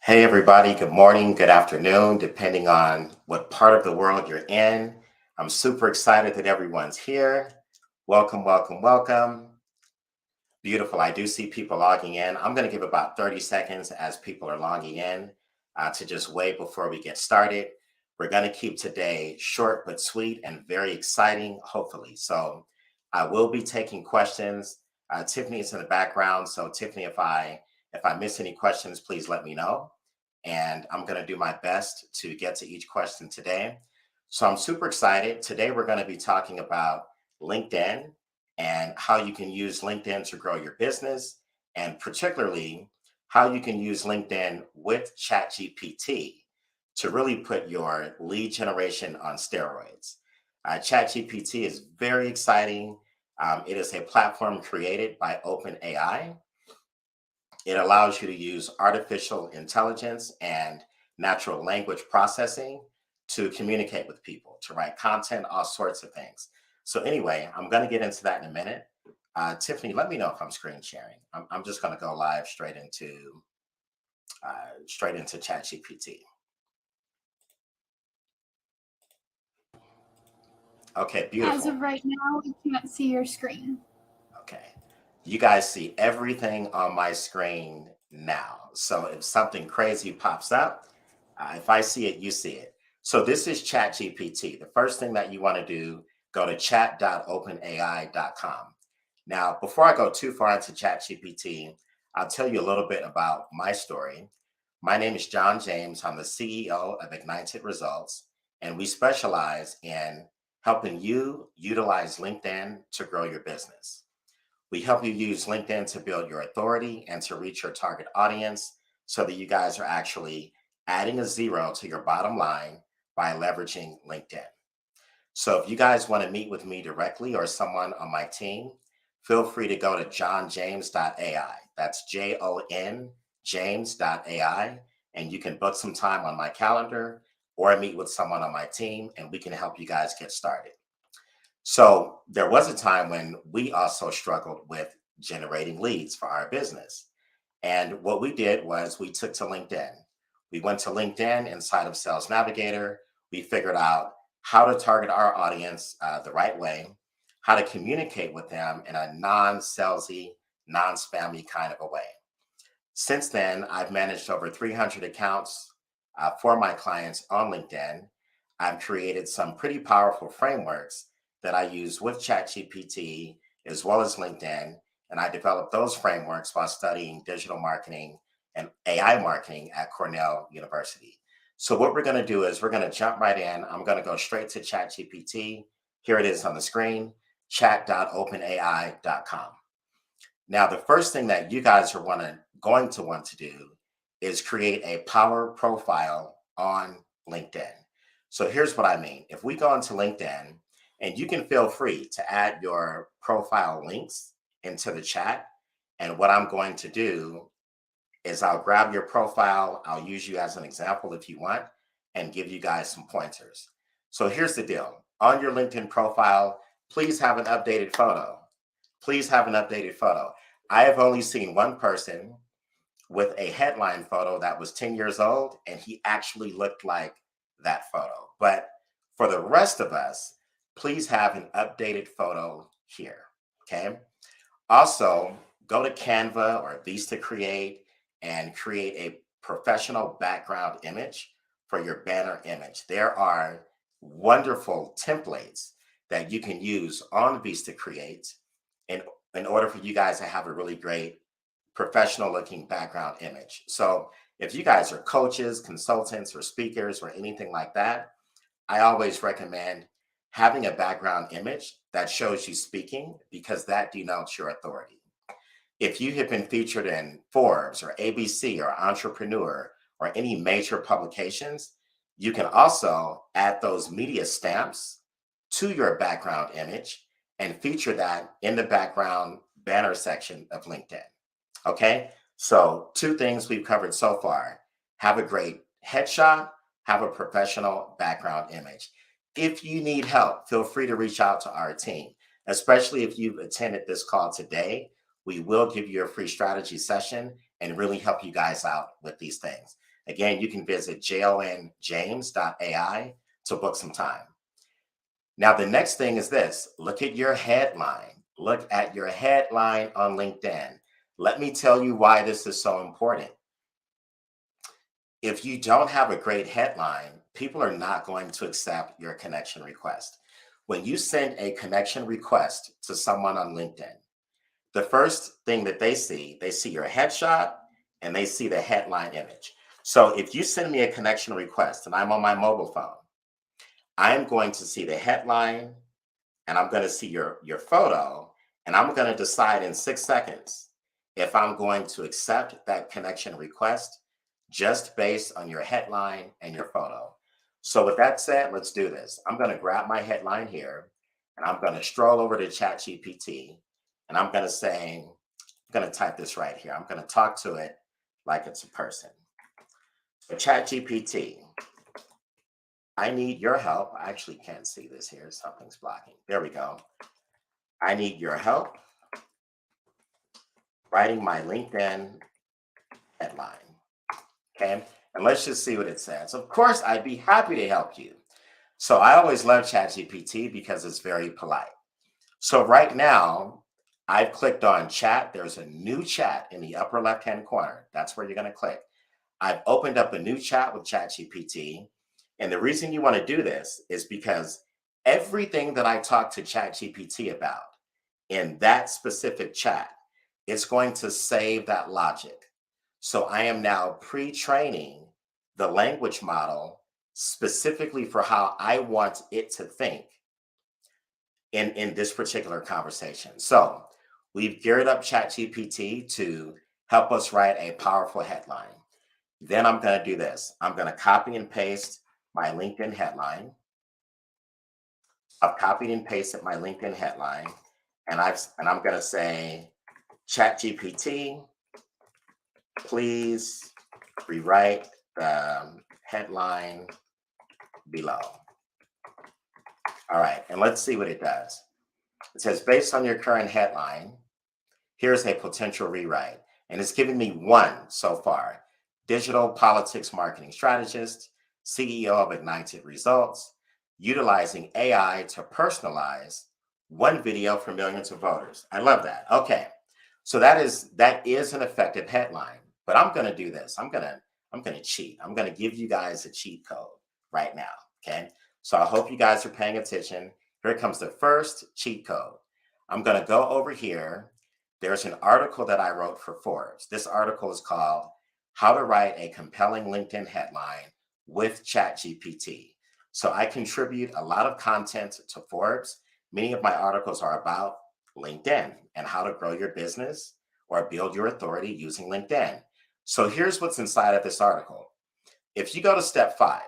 Hey, everybody. Good morning, good afternoon, depending on what part of the world you're in. I'm super excited that everyone's here. Welcome, welcome, welcome. Beautiful. I do see people logging in. I'm going to give about 30 seconds as people are logging in to just wait before we get started. We're going to keep today short but sweet and very exciting, hopefully. So I will be taking questions. Tiffany is in the background. So Tiffany, if I miss any questions, please let me know. And I'm going to do my best to get to each question today. So I'm super excited. Today we're going to be talking about LinkedIn and how you can use LinkedIn to grow your business, and particularly how you can use LinkedIn with ChatGPT to really put your lead generation on steroids. ChatGPT is very exciting. It is a platform created by OpenAI. It allows you to use artificial intelligence and natural language processing to communicate with people, to write content, all sorts of things. So, anyway, I'm going to get into that in a minute. Tiffany, let me know if I'm screen sharing. I'm just going to go live straight into ChatGPT. Okay, As beautiful. of right now, we can't see your screen. Okay. You guys see everything on my screen now. So if something crazy pops up, if I see it, you see it. So this is ChatGPT. The first thing that you want to do, go to chat.openai.com. Now, before I go too far into ChatGPT, I'll tell you a little bit about my story. My name is John James. I'm the CEO of Ignited Results, and we specialize in helping you utilize LinkedIn to grow your business. We help you use LinkedIn to build your authority and to reach your target audience so that you guys are actually adding a zero to your bottom line by leveraging LinkedIn. So if you guys want to meet with me directly or someone on my team, feel free to go to johnjames.ai. That's JON James.ai. And you can book some time on my calendar or meet with someone on my team and we can help you guys get started. So there was a time when we also struggled with generating leads for our business. And what we did was we took to LinkedIn. We went to LinkedIn inside of Sales Navigator. We figured out how to target our audience the right way, how to communicate with them in a non salesy, non spammy kind of a way. Since then, I've managed over 300 accounts for my clients on LinkedIn. I've created some pretty powerful frameworks that I use with ChatGPT as well as LinkedIn. And I developed those frameworks while studying digital marketing and AI marketing at Cornell University. So, what we're going to do is we're going to jump right in. I'm going to go straight to ChatGPT. Here it is on the screen, chat.openai.com. Now, the first thing that you guys are going to want to do is create a power profile on LinkedIn. So here's what I mean. If we go into LinkedIn, and you can feel free to add your profile links into the chat. And what I'm going to do is I'll grab your profile. I'll use you as an example if you want and give you guys some pointers. So here's the deal. On your LinkedIn profile, please have an updated photo. Please have an updated photo. I have only seen one person with a headline photo that was 10 years old, and he actually looked like that photo. But for the rest of us, please have an updated photo here. Okay. Also, go to Canva or Vista Create and create a professional background image for your banner image. There are wonderful templates that you can use on Vista Create in, in order for you guys to have a really great professional looking background image. So if you guys are coaches, consultants, or speakers, or anything like that, I always recommend having a background image that shows you speaking because that denotes your authority. If you have been featured in Forbes or ABC or Entrepreneur or any major publications, you can also add those media stamps to your background image and feature that in the background banner section of LinkedIn. Okay, so two things we've covered so far: have a great headshot, have a professional background image. If you need help, feel free to reach out to our team, especially if you've attended this call today. We will give you a free strategy session and really help you guys out with these things. Again, you can visit jonjames.ai to book some time. Now, the next thing is this. Look at your headline. Look at your headline on LinkedIn. Let me tell you why this is so important. If you don't have a great headline, people are not going to accept your connection request. When you send a connection request to someone on LinkedIn, the first thing that they see your headshot and they see the headline image. So if you send me a connection request and I'm on my mobile phone, I'm going to see the headline and I'm going to see your photo, and I'm going to decide in 6 seconds if I'm going to accept that connection request just based on your headline and your photo. So with that said, let's do this. I'm going to grab my headline here and I'm going to stroll over to ChatGPT and I'm going to type this right here. I'm going to talk to it like it's a person. So ChatGPT, I need your help. I actually can't see this here. Something's blocking. There we go. I need your help writing my LinkedIn headline. Okay. And let's just see what it says. Of course, I'd be happy to help you. So I always love ChatGPT because it's very polite. So right now, I've clicked on chat. There's a new chat in the upper left-hand corner. That's where you're going to click. I've opened up a new chat with ChatGPT. And the reason you want to do this is because everything that I talk to ChatGPT about in that specific chat, it's going to save that logic. So I am now pre-training the language model specifically for how I want it to think in this particular conversation. So we've geared up ChatGPT to help us write a powerful headline. Then I'm going to do this. I'm going to copy and paste my LinkedIn headline. I've copied and pasted my LinkedIn headline, and I'm going to say, ChatGPT, please rewrite the headline below. All right, and let's see what it does. It says, based on your current headline, here's a potential rewrite. And it's given me one so far. Digital politics marketing strategist, CEO of Ignited Results, utilizing AI to personalize one video for millions of voters. I love that. Okay, so that is an effective headline. But I'm going to do this. I'm going to cheat. I'm going to give you guys a cheat code right now. Okay, so I hope you guys are paying attention. Here comes the first cheat code. I'm going to go over here. There's an article that I wrote for Forbes. This article is called How to Write a Compelling LinkedIn Headline with ChatGPT. So I contribute a lot of content to Forbes. Many of my articles are about LinkedIn and how to grow your business or build your authority using LinkedIn. So here's what's inside of this article. If you go to step 5,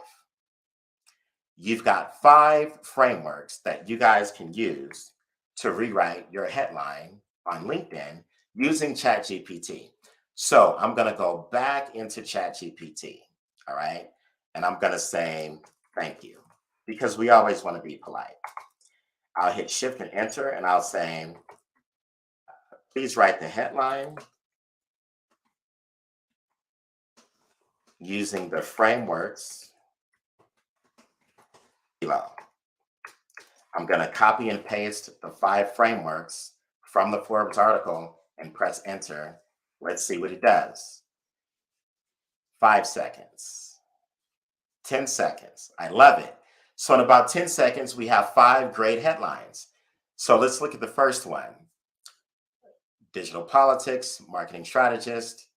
you've got 5 frameworks that you guys can use to rewrite your headline on LinkedIn using ChatGPT. So I'm going to go back into ChatGPT, all right? And I'm going to say thank you because we always want to be polite. I'll hit shift and enter and I'll say, please write the headline using the frameworks below. I'm going to copy and paste the 5 frameworks from the Forbes article and press enter. Let's see what it does. 5 seconds, 10 seconds. I love it. So in about 10 seconds, we have 5 great headlines. So let's look at the first one. Digital politics, marketing strategist.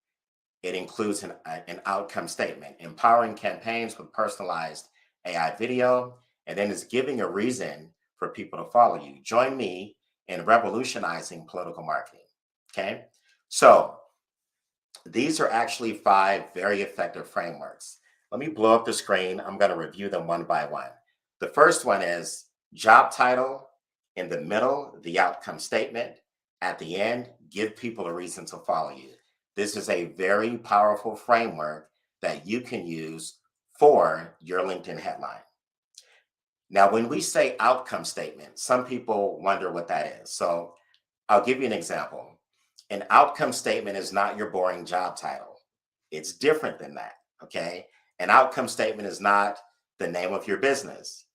It includes an outcome statement, empowering campaigns with personalized AI video, and then it's giving a reason for people to follow you. Join me in revolutionizing political marketing. Okay, so these are actually 5 very effective frameworks. Let me blow up the screen. I'm going to review them one by one. The first one is job title. In the middle, the outcome statement. At the end, give people a reason to follow you. This is a very powerful framework that you can use for your LinkedIn headline. Now, when we say outcome statement, some people wonder what that is. So I'll give you an example. An outcome statement is not your boring job title. It's different than that, Okay. An outcome statement is not the name of your business.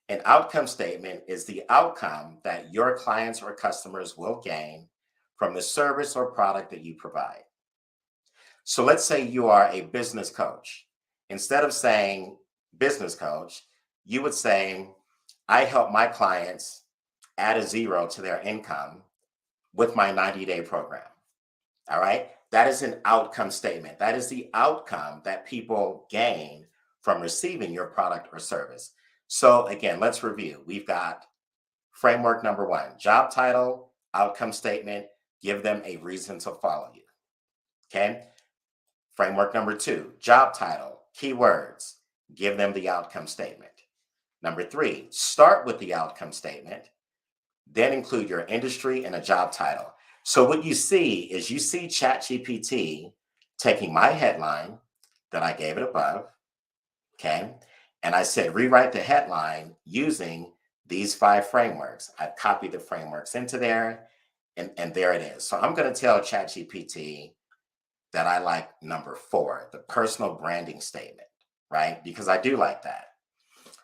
An outcome statement is the outcome that your clients or customers will gain from the service or product that you provide. So let's say you are a business coach. Instead of saying business coach, you would say, I help my clients add a zero to their income with my 90-day program. All right. That is an outcome statement. That is the outcome that people gain from receiving your product or service. So, again, let's review. We've got framework number one, job title, outcome statement, give them a reason to follow you. Okay. Framework number two, job title, keywords, give them the outcome statement. Number three, start with the outcome statement, then include your industry and a job title. So what you see is you see ChatGPT taking my headline that I gave it above, okay? And I said, rewrite the headline using these 5 frameworks. I've copied the frameworks into there, and there it is. So I'm going to tell ChatGPT that I like number 4, the personal branding statement, right? Because I do like that.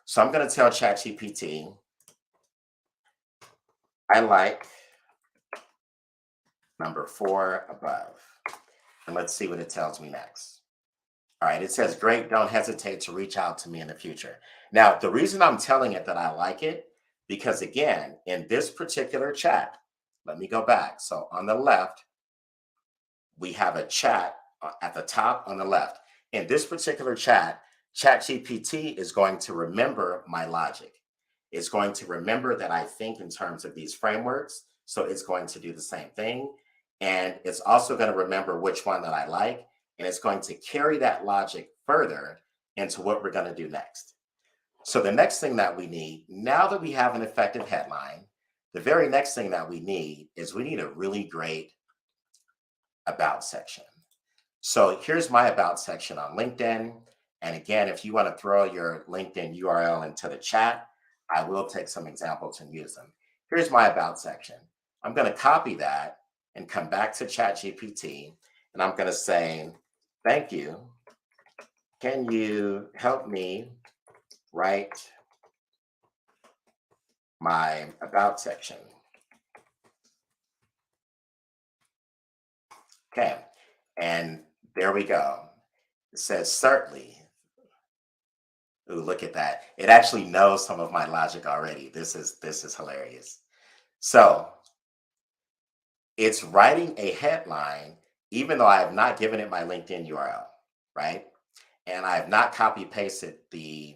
So I'm going to tell ChatGPT, I like number 4 above. And let's see what it tells me next. All right, it says, great, don't hesitate to reach out to me in the future. Now, the reason I'm telling it that I like it, because again, in this particular chat, let me go back. So on the left, we have a chat at the top on the left. In this particular chat, ChatGPT is going to remember my logic. It's going to remember that I think in terms of these frameworks. So it's going to do the same thing. And it's also going to remember which one that I like. And it's going to carry that logic further into what we're going to do next. So the next thing that we need, now that we have an effective headline, the very next thing that we need is we need a really great about section. So here's my about section on LinkedIn. And again, if you want to throw your LinkedIn URL into the chat, I will take some examples and use them. Here's my about section. I'm going to copy that and come back to ChatGPT, and I'm going to say, thank you. Can you help me write my about section? Okay, and there we go. It says certainly. Ooh, look at that. It actually knows some of my logic already. This is hilarious. So it's writing a headline, even though I have not given it my LinkedIn URL, right? And I have not copy pasted the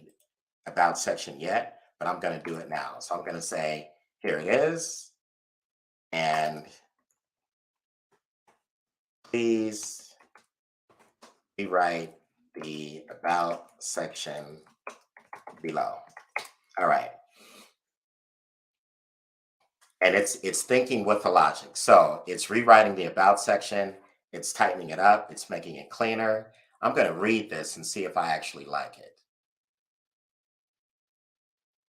about section yet, but I'm going to do it now. So I'm going to say, here it is. And please rewrite the about section below. All right. And it's thinking with the logic. So it's rewriting the about section. It's tightening it up. It's making it cleaner. I'm going to read this and see if I actually like it.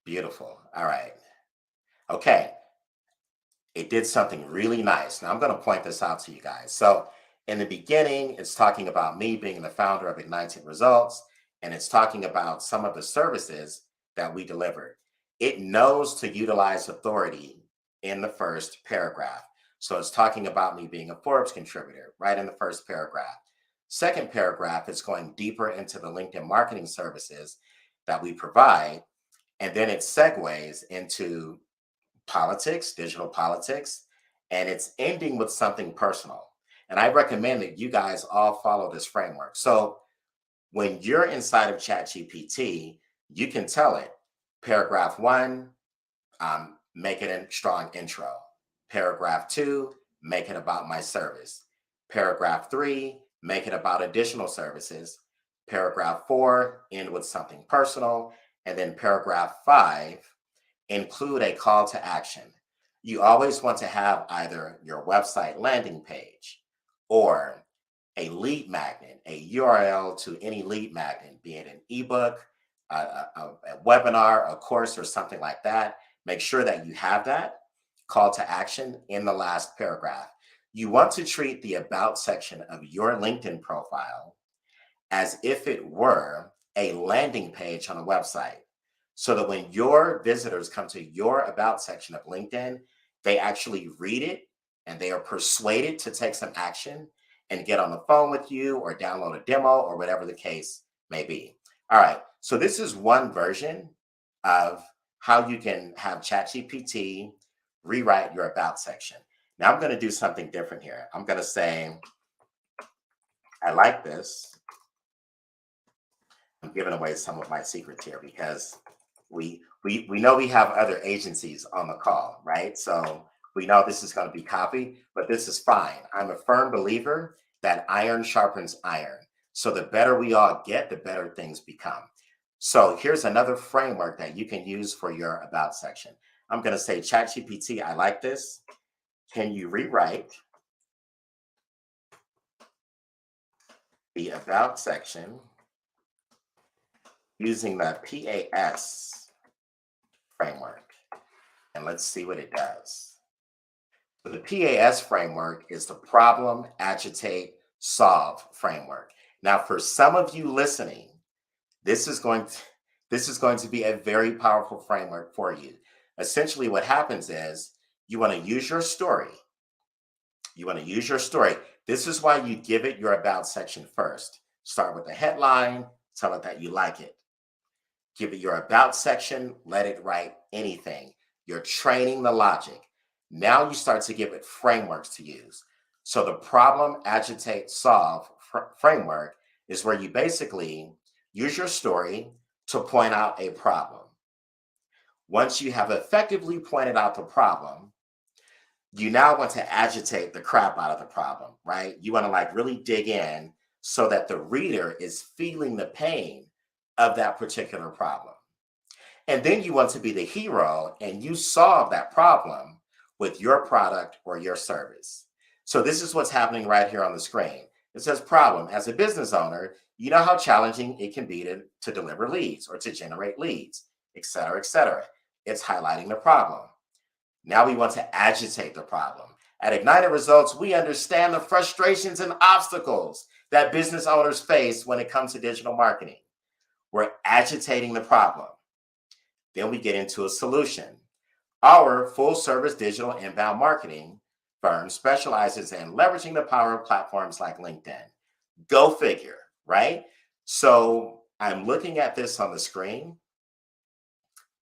Beautiful. All right. Okay. It did something really nice. Now I'm going to point this out to you guys. So in the beginning, it's talking about me being the founder of Ignited Results, and it's talking about some of the services that we deliver. It knows to utilize authority in the first paragraph. So it's talking about me being a Forbes contributor right in the first paragraph. Second paragraph, it's going deeper into the LinkedIn marketing services that we provide. And then it segues into politics, digital politics, and it's ending with something personal. And I recommend that you guys all follow this framework. So when you're inside of ChatGPT, you can tell it paragraph 1, make it a strong intro. Paragraph 2, make it about my service. Paragraph 3, make it about additional services. Paragraph 4, end with something personal. And then paragraph 5, include a call to action. You always want to have either your website landing page or a lead magnet, a URL to any lead magnet, be it an ebook, a webinar, a course, or something like that. Make sure that you have that call to action in the last paragraph. You want to treat the about section of your LinkedIn profile as if it were a landing page on a website. So that when your visitors come to your about section of LinkedIn, they actually read it and they are persuaded to take some action and get on the phone with you or download a demo or whatever the case may be. All right. So this is one version of how you can have ChatGPT rewrite your about section. Now I'm going to do something different here. I'm going to say, I like this. I'm giving away some of my secrets here because we know we have other agencies on the call, right? So we know this is going to be copied, but this is fine. I'm a firm believer that iron sharpens iron. So the better we all get, the better things become. So here's another framework that you can use for your about section. I'm going to say, ChatGPT, I like this. Can you rewrite the about section using the PAS framework? And let's see what it does. So the PAS framework is the problem, agitate, solve framework. Now, for some of you listening, this is going to be a very powerful framework for you. Essentially, what happens is you want to use your story. You want to use your story. This is why you give it your about section first. Start with the headline, tell it that you like it. Give it your about section, let it write anything. You're training the logic. Now you start to give it frameworks to use. So the problem, agitate, solve framework is where you basically use your story to point out a problem. Once you have effectively pointed out the problem, you now want to agitate the crap out of the problem, right? You want to like really dig in so that the reader is feeling the pain of that particular problem. And then you want to be the hero and you solve that problem with your product or your service. So this is what's happening right here on the screen. It says problem. As a business owner, you know how challenging it can be to deliver leads or to generate leads, et cetera, et cetera. It's highlighting the problem. Now we want to agitate the problem. At Ignited Results, we understand the frustrations and obstacles that business owners face when it comes to digital marketing. We're agitating the problem. Then we get into a solution. Our full service digital inbound marketing firm specializes in leveraging the power of platforms like LinkedIn. Go figure, right? So I'm looking at this on the screen.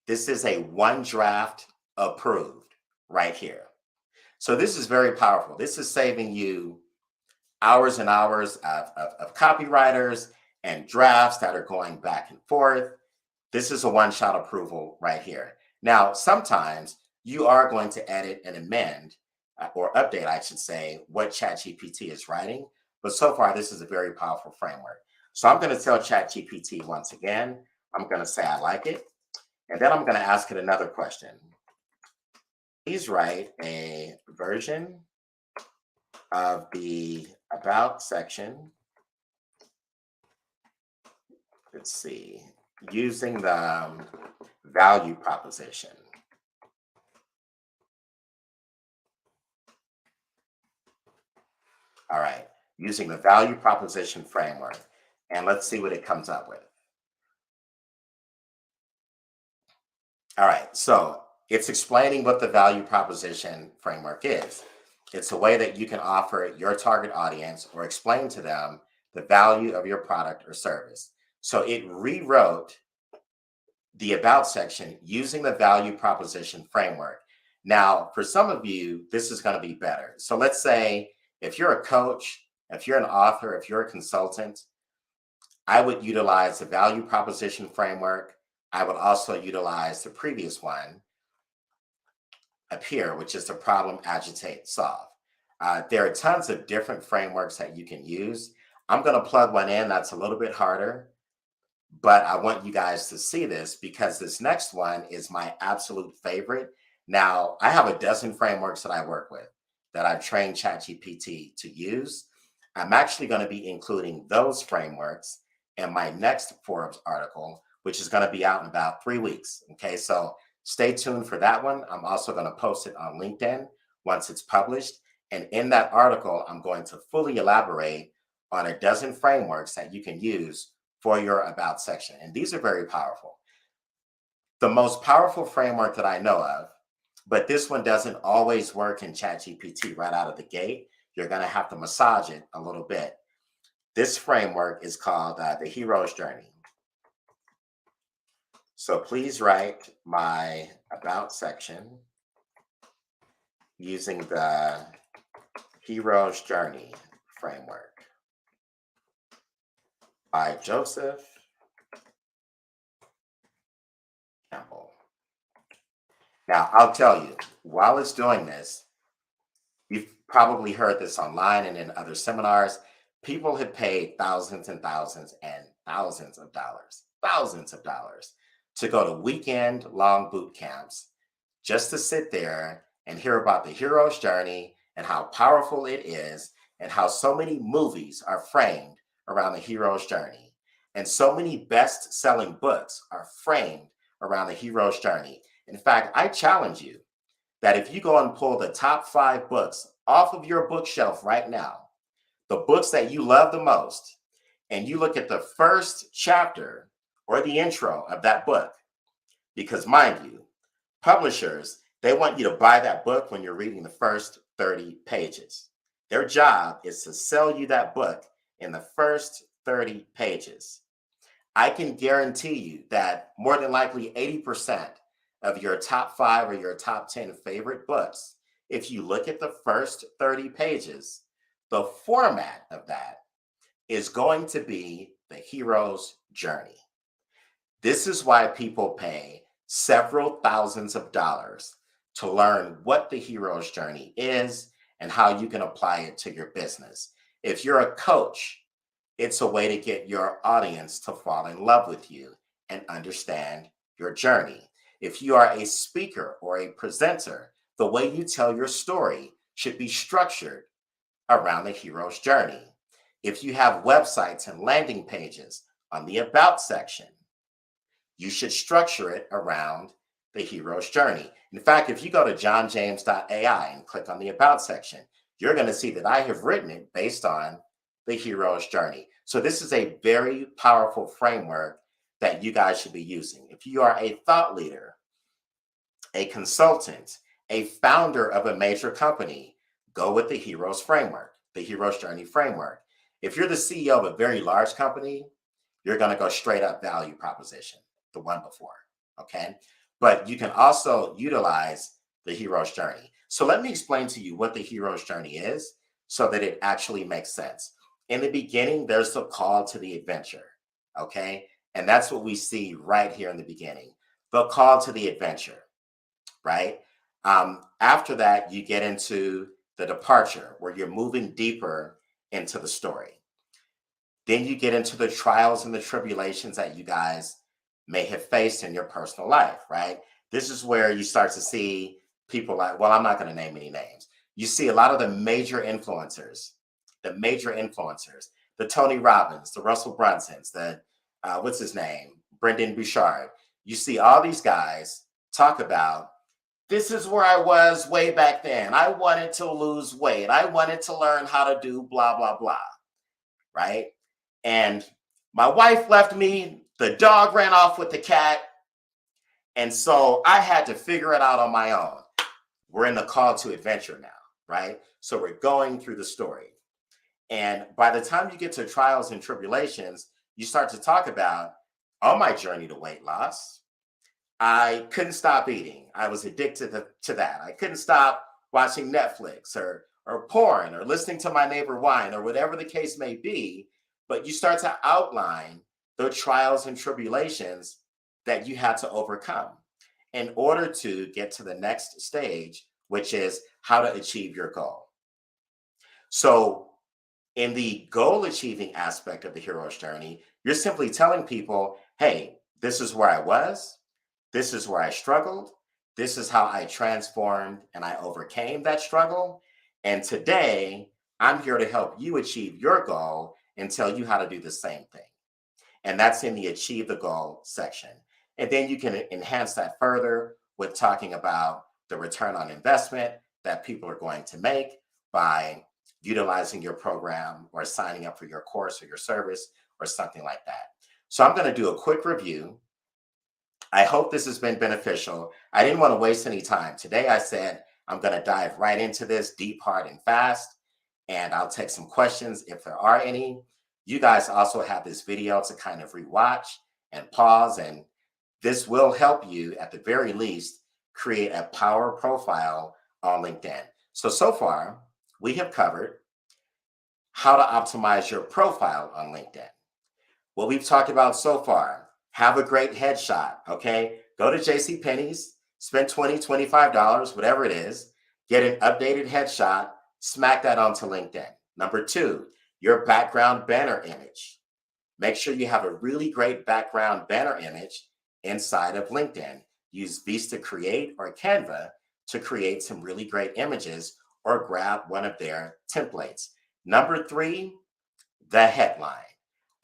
This is a one draft approved right here. So this is very powerful. This is saving you hours and hours of copywriters and drafts that are going back and forth. This is a one-shot approval right here. Now, sometimes you are going to edit and amend or update, I should say, what ChatGPT is writing. But so far, this is a very powerful framework. So I'm going to tell ChatGPT once again, I'm going to say I like it. And then I'm going to ask it another question. Please write a version of the about section. Let's see, using the value proposition. All right, using the value proposition framework. And let's see what it comes up with. All right, so it's explaining what the value proposition framework is. It's a way that you can offer your target audience or explain to them the value of your product or service. So it rewrote the about section using the value proposition framework. Now, for some of you, this is going to be better. So let's say if you're a coach, if you're an author, if you're a consultant, I would utilize the value proposition framework. I would also utilize the previous one up here, which is the problem, agitate, solve. There are tons of different frameworks that you can use. I'm going to plug one in that's a little bit harder, but I want you guys to see this because this next one is my absolute favorite. Now, I have a dozen frameworks that I work with that I've trained ChatGPT to use. I'm actually going to be including those frameworks in my next Forbes article, which is going to be out in about 3 weeks. Okay, so stay tuned for that one. I'm also going to post it on LinkedIn once it's published. And in that article, I'm going to fully elaborate on a dozen frameworks that you can use for your about section. And these are very powerful. The most powerful framework that I know of, but this one doesn't always work in ChatGPT right out of the gate. You're going to have to massage it a little bit. This framework is called the Hero's Journey. So please write my about section using the Hero's Journey framework by Joseph Campbell. Now, I'll tell you, while it's doing this, you've probably heard this online and in other seminars. People have paid thousands and thousands and thousands of dollars to go to weekend long boot camps just to sit there and hear about the hero's journey and how powerful it is and how so many movies are framed around the hero's journey. And so many best-selling books are framed around the hero's journey. In fact, I challenge you that if you go and pull the top 5 books off of your bookshelf right now, the books that you love the most, and you look at the first chapter or the intro of that book, because mind you, publishers, they want you to buy that book when you're reading the first 30 pages. Their job is to sell you that book in the first 30 pages. I can guarantee you that more than likely 80% of your top 5 or your top 10 favorite books, if you look at the first 30 pages, the format of that is going to be the hero's journey. This is why people pay several thousands of dollars to learn what the hero's journey is and how you can apply it to your business. If you're a coach, it's a way to get your audience to fall in love with you and understand your journey. If you are a speaker or a presenter, the way you tell your story should be structured around the hero's journey. If you have websites and landing pages on the about section, you should structure it around the hero's journey. In fact, if you go to johnjames.ai and click on the about section, you're going to see that I have written it based on the hero's journey. So this is a very powerful framework that you guys should be using. If you are a thought leader, a consultant, a founder of a major company, go with the hero's framework, the hero's journey framework. If you're the CEO of a very large company, you're going to go straight up value proposition, the one before, okay? But you can also utilize the hero's journey. So let me explain to you what the hero's journey is so that it actually makes sense. In the beginning, there's the call to the adventure, okay? And that's what we see right here in the beginning, the call to the adventure, right? After that, you get into the departure where you're moving deeper into the story. Then you get into the trials and the tribulations that you guys may have faced in your personal life, right? This is where you start to see people like, well, I'm not going to name any names. You see a lot of the major influencers, the Tony Robbins, the Russell Brunsons, the, what's his name? Brendan Bouchard. You see all these guys talk about, this is where I was way back then. I wanted to lose weight. I wanted to learn how to do blah, blah, blah, right? And my wife left me. The dog ran off with the cat. And so I had to figure it out on my own. We're in the call to adventure now, right? So we're going through the story. And by the time you get to trials and tribulations, you start to talk about, on my journey to weight loss, I couldn't stop eating. I was addicted to that. I couldn't stop watching Netflix or porn or listening to my neighbor whine or whatever the case may be. But you start to outline the trials and tribulations that you had to overcome in order to get to the next stage, which is how to achieve your goal. So in the goal achieving aspect of the hero's journey, you're simply telling people, hey, this is where I was. This is where I struggled. This is how I transformed and I overcame that struggle. And today, I'm here to help you achieve your goal and tell you how to do the same thing. And that's in the achieve the goal section. And then you can enhance that further with talking about the return on investment that people are going to make by utilizing your program or signing up for your course or your service or something like that. So I'm going to do a quick review. I hope this has been beneficial. I didn't want to waste any time. Today I said I'm going to dive right into this deep, hard, and fast, and I'll take some questions if there are any. You guys also have this video to kind of rewatch and pause, and this will help you at the very least create a power profile on LinkedIn. So far, we have covered how to optimize your profile on LinkedIn. What we've talked about so far, have a great headshot, okay? Go to JCPenney's, spend $20, $25, whatever it is, get an updated headshot, smack that onto LinkedIn. Number two, your background banner image. Make sure you have a really great background banner image inside of LinkedIn. Use Vista Create or Canva to create some really great images or grab one of their templates. Number three, the headline.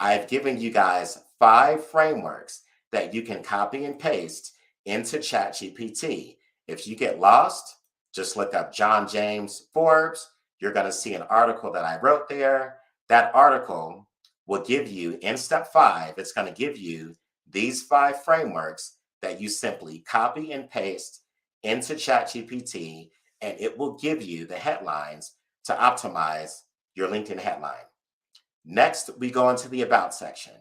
I've given you guys 5 frameworks that you can copy and paste into ChatGPT. If you get lost, just look up John James Forbes. You're going to see an article that I wrote there. That article will give you, in step 5, it's going to give you these 5 frameworks that you simply copy and paste into ChatGPT, and it will give you the headlines to optimize your LinkedIn headline. Next, we go into the About section.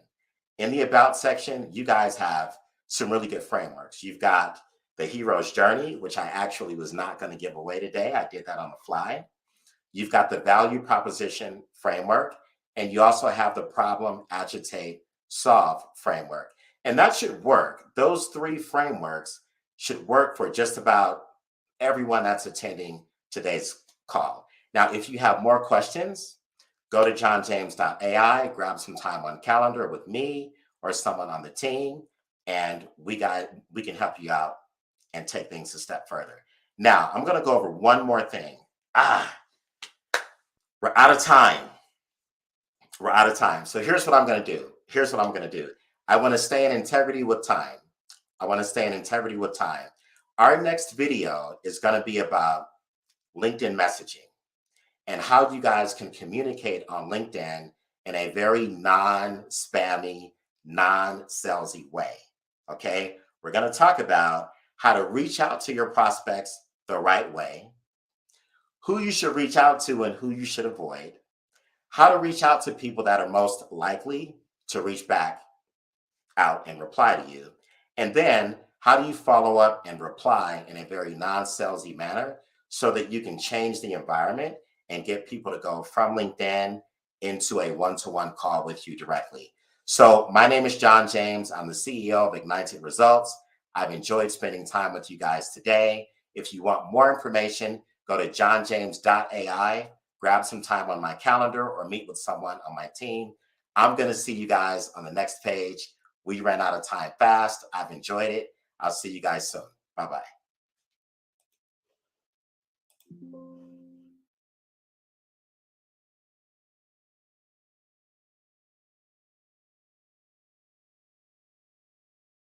In the About section, you guys have some really good frameworks. You've got the Hero's Journey, which I actually was not going to give away today. I did that on the fly. You've got the Value Proposition framework, and you also have the Problem, Agitate, Solve framework. And that should work. Those 3 frameworks should work for just about everyone that's attending today's call. Now, if you have more questions, go to johnjames.ai, grab some time on calendar with me or someone on the team, and we can help you out and take things a step further. Now, I'm going to go over one more thing. We're out of time. We're out of time. So here's what I'm going to do. I want to stay in integrity with time. Our next video is going to be about LinkedIn messaging and how you guys can communicate on LinkedIn in a very non-spammy, non-salesy way, okay? We're going to talk about how to reach out to your prospects the right way, who you should reach out to and who you should avoid, how to reach out to people that are most likely to reach back out and reply to you, and then how do you follow up and reply in a very non-salesy manner so that you can change the environment and get people to go from LinkedIn into a one-to-one call with you directly. So my name is John James. I'm the CEO of Ignited Results. I've enjoyed spending time with you guys today. If you want more information, go to johnjames.ai, grab some time on my calendar or meet with someone on my team. I'm going to see you guys on the next page. We ran out of time fast. I've enjoyed it. I'll see you guys soon. Bye-bye.